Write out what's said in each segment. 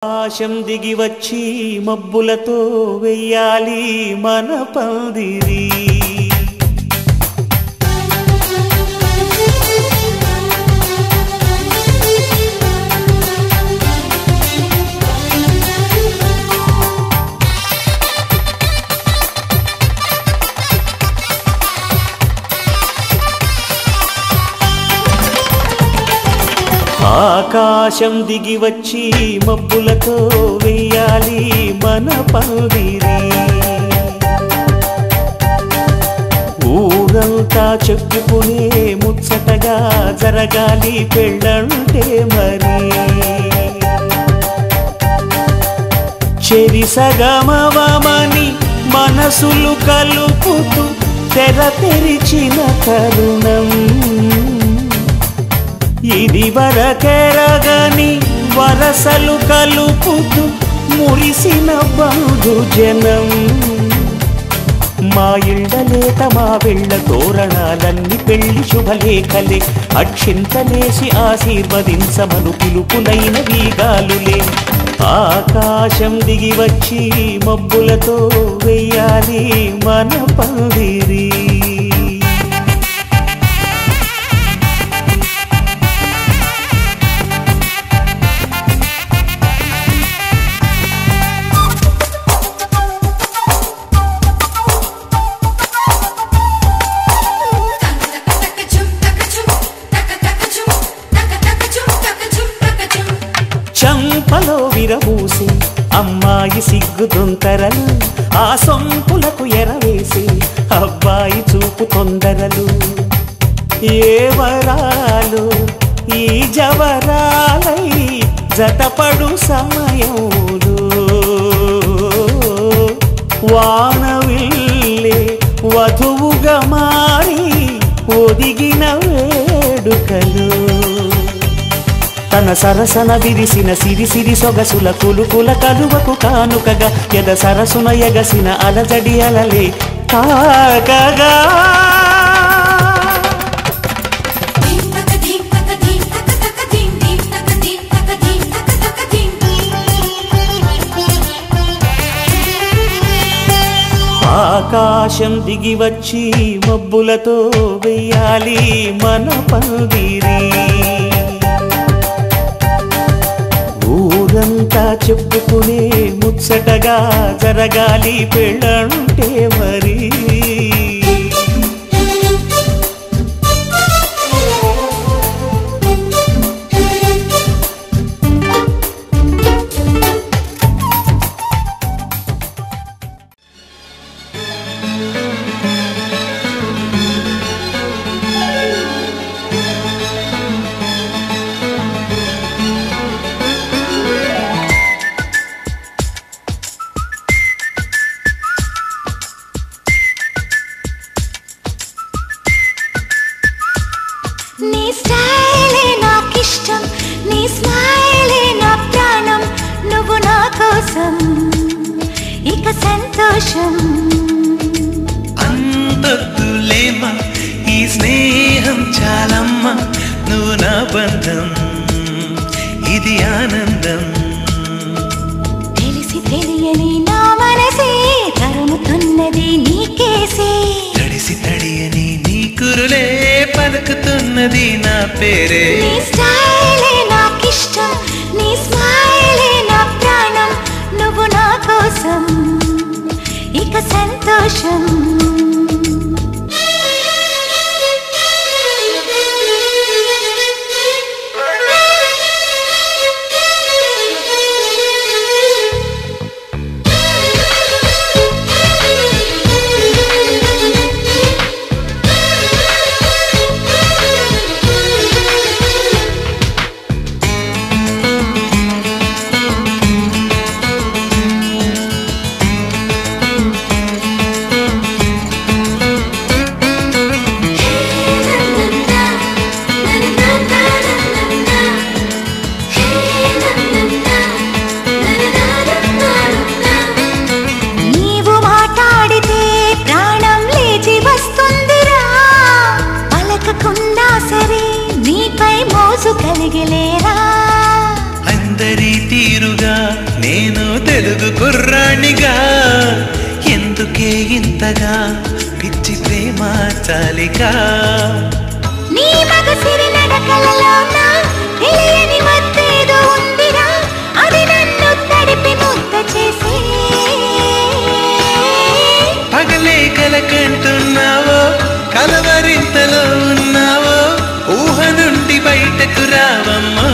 ఆకాశం దిగి వచ్చి మబ్బులతో వెయ్యాలి మన పందిరి. ఆకాశం దిగి వచ్చి మబ్బులతో వెయ్యాలి మన పందిరి. ఊరంతా చెప్పుకునే ముచ్చటగా జరగాలి పెళ్ళంటే మరి. చెరిసగమవమని మనసులు కలుపుతూ తెర తెరిచిన తరుణం. ఇది వరకెరగని వరసలు కలుపుతూ మురిసిన బంధుజనం. మా ఇళ్ళలేత మా వెళ్ళ తోరణాలన్నీ పెళ్లి శుభలేఖలే. అక్షింతలేసి ఆశీర్వదించమను పిలుపులైన వీగాలులే. ఆకాశం దిగి వచ్చి మబ్బులతో వెయ్యాలి మన పందిరి. చంపలో విరబూసి అమ్మాయి సిగ్గు దొంతరలు. ఆ సొంపులకు ఎరవేసి అబ్బాయి చూపు తొందరలు. ఏ వరాలు ఈ జవరాలై జతపడు సమయంలో. వానవిల్లే వధువుగా మారి ఒదిగిన వేడుకలు. తన సరసన విరిసిన సిరిసిరి సొగసుల కులుకుల కలువకు కానుకగా ఎద సరసున ఎగసిన అలజడి అలలే తాకగా. ఆకాశం దిగి వచ్చి మబ్బులతో వెయ్యాలి మన పందిరి. ఊరంతా చెప్పుకునే ముచ్చటగా జరగాలి పెళ్ళంటే మరి. నీ స్టైలే నాకిష్టం, నీ స్మైలే నా ప్రాణం. నువ్వు నా కోసం ఇక సంతోషం. అంతొద్దులేమా ఈ స్నేహం చాలమ్మా. నువ్వు నా బంధం ఇది ఆనందం. తెలిసి తెలియని నా మనసే తరుముతున్నది నీకేసే. తడిసి తడియని నీ కురులే పలుకుతున్నది నా పేరే. నీ స్టైలే నాకిష్టం, నీ స్మైలే నా ప్రాణం. నువ్వు నా కోసం ఇక సంతోషం. కలిగిలేరా అందరి తీరుగా నేను తెలుగు కుర్రాణిగా ఎందుకే ఇంతగా పిచ్చి ప్రేమ చాలిగా నీ మగసిరి నడకలలోన తెలియని మత్తేదో ఉందిరా అది నన్ను తడిపి ముద్ద చేసే పగలే కలకంటున్నావో కలవరింతలో ఉన్నావో ఊహ నుండి బయటకు రావమ్మా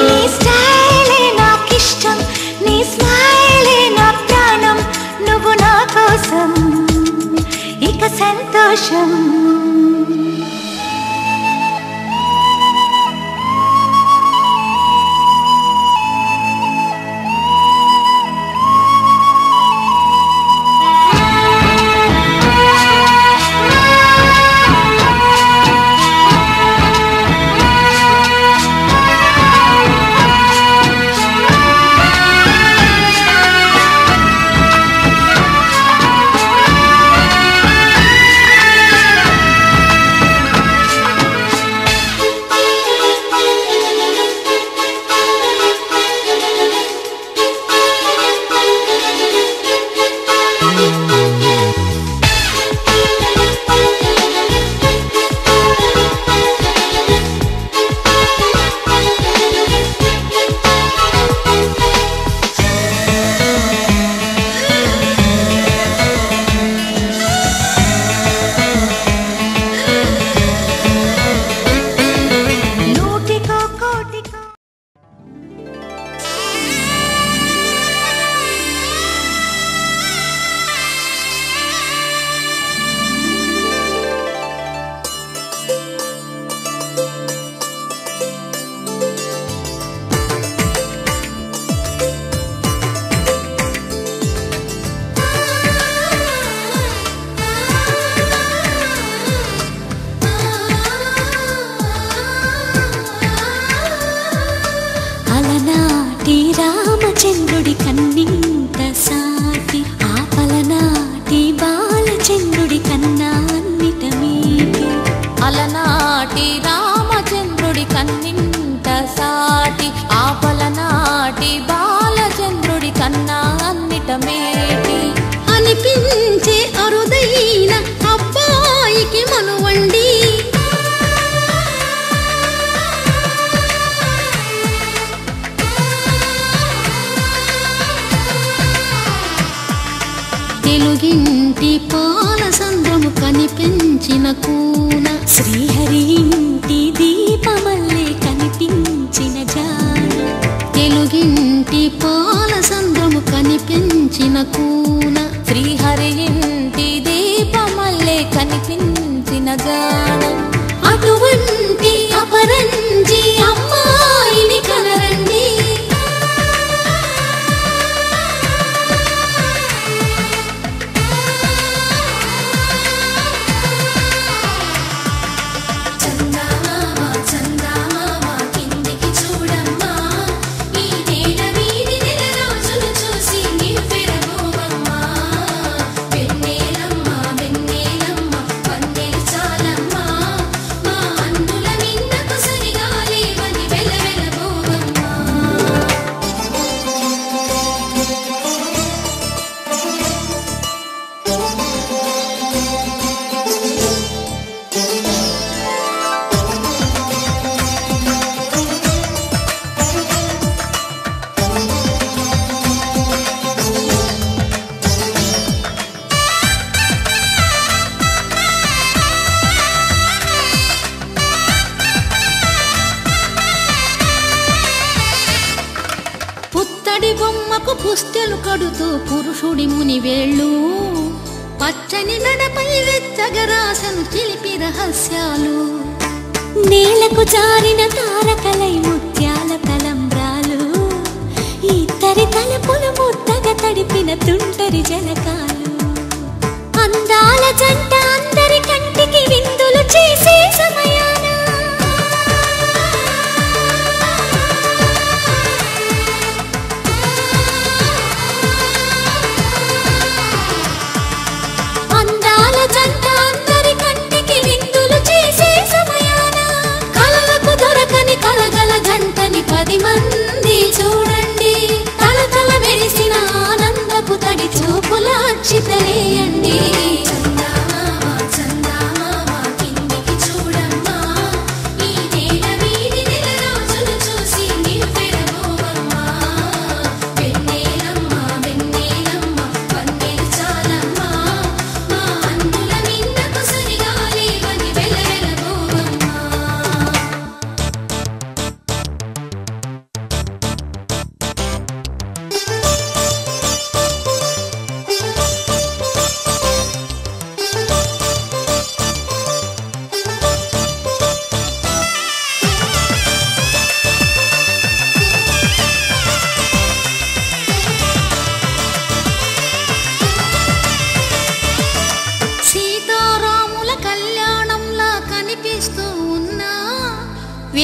నీ స్టైలే నాకిష్టం నీ స్మైలే నా ప్రాణం నువ్వు నా కోసం ఇక సంతోషం రామచంద్రుడి కన్నింత సాటి ఆపలనాటి బాలచంద్రుడి కన్నా అన్నిట మీటి అలనాటి రామచంద్రుడి కన్నింత సాటి ఆపలనాటి బాలచంద్రుడి కన్నా అన్నిట మేటి అనిపించే అరుదైన అబ్బాయికి మనువండి తెలుగింటి పాల సంద్రము కనిపించిన కూన శ్రీహరి ఇంటి దీపమల్లే కనిపించిన జాన తెలుగింటి పాల సంద్రము కనిపించిన కూన శ్రీహరి ఇంటి దీపమల్లే కనిపించిన జాన అటువంటి అపరంజి అమ్మాయిని కనరండి బొమ్మకు పుస్తెలు కడుతూ పురుషుడి ముని వేళ్ళు పచ్చని నడపై వెచ్చగరాసను చిలిపి రహస్యాలు నేలకు జారిన తారకలై ముత్యాల తలంబ్రాలు ఇద్దరి తలపులు ముద్దగా తడిపిన తుంటరి జలకాలు అందాల జంట అందరి కంటికి విందులు చేసే సమయాన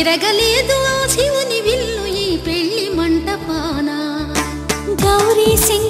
విరగలేదు ఆ శివుని విల్లు ఈ పెళ్లి మంటపాన గౌరీ సింగ్